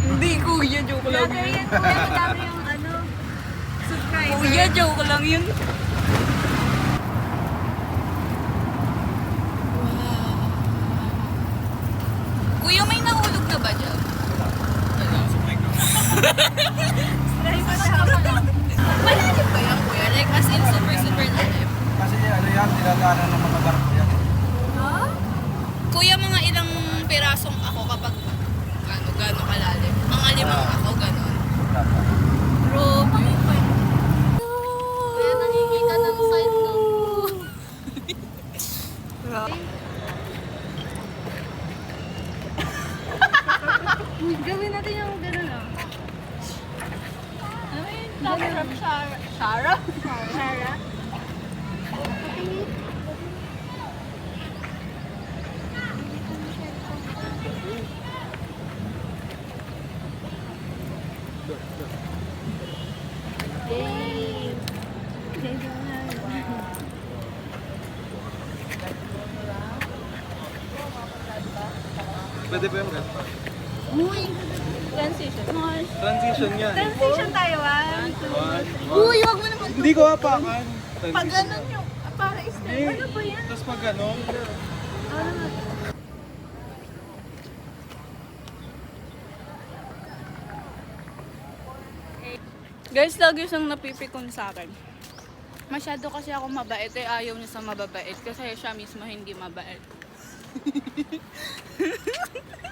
Hindi, kuya, joke lang Vlogger yun. yan, kuya. Madami yung subscriber. Kuya, joke lang yun. Kuya, may nahulog na ba dyan? Subscriber siya pala. Malalim ba yan, kuya? Like, as in, super, super lalim. Kasi ano yan, dinadaanan ng mga barko yan. Huh? Kuya, mga ilang pirasong ako kapag gano'n kalalim? Mga limang ako, gano'n. Bro, Kaya nangingi ka ng side mo. Gawin natin yung gano'n ah. Ano yun? Shara? Shara? Pwede ba yung Uy! Transition. transition yan? Transition tayo, 1, 2. Uy, wag mo naman. hindi ko hapakan. Pag ganun yung, para step. Ano ba yan? Tapos pag gano'n, guys, lagi siyang napipikon sa akin. Masyado kasi ako mabait eh, ayaw niya sa mababait kasi siya mismo hindi mabait. Oh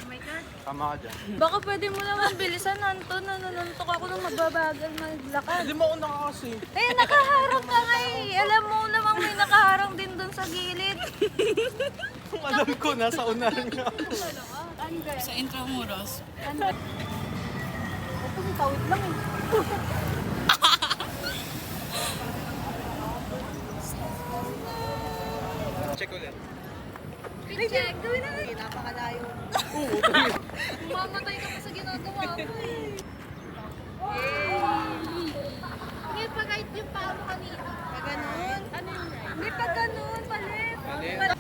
my God. tama ka dyan. Baka pwede mo naman bilisan, Anton. Nanununtok ako ng mababagal maglakad. Hindi mo ako nakakasi. Eh, nakaharang ka nga eh. Alam mo namang may nakaharang din dun sa gilid. Kung alam ko, nasa unahan nga ako. Sa Intramuros. Ito, tawid lang eh. Check ulit. Check. Gawin na natin. Napakalayo. Mamatay ka pa sa ginagawa mo eh. Hindi pa kahit yung paa mo kanina. Pa ganun? Ano yun? Hindi pa ganun. Palit. Palit.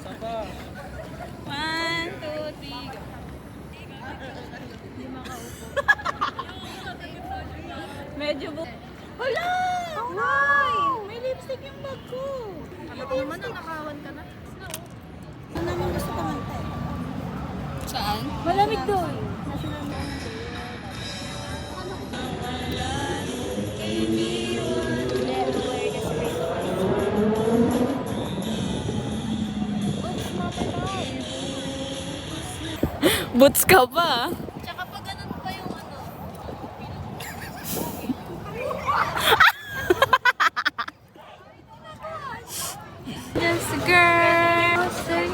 Sapa. 1, 2, 3, go. Hindi makaupo. Medyo Hala! Ay! May lipstick yung bag ko. Ano pa naman, nakawan ka na? Saan naman gusto kumanta eh? Saan? Malamig doon. National mo. Boots ka pa. Tsaka pag ganun pa yung ano. Yes, girl. Say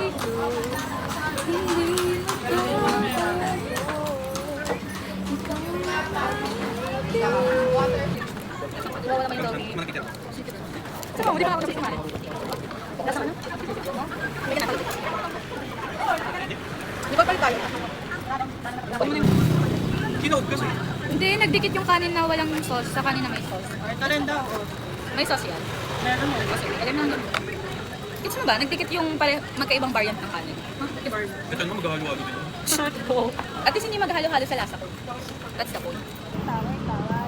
Wala naman yung doggy. Manakita. Saan mo? Hindi pa ako kasi kumain. Lasa ano? Hindi ka napalit. Di ba palit tayo? Kinood kasi. Hindi, nagdikit yung kanin na walang sauce sa kanin na may sauce. Kanin daw. May sauce yan. Meron mo. Kasi, alam mo lang. Gets mo ba? Nagdikit yung magkaibang variant ng kanin. Ito naman maghahalo-halo din. Shut up. At least hindi maghalo-halo sa lasa ko. That's the point. Tawa, tawa.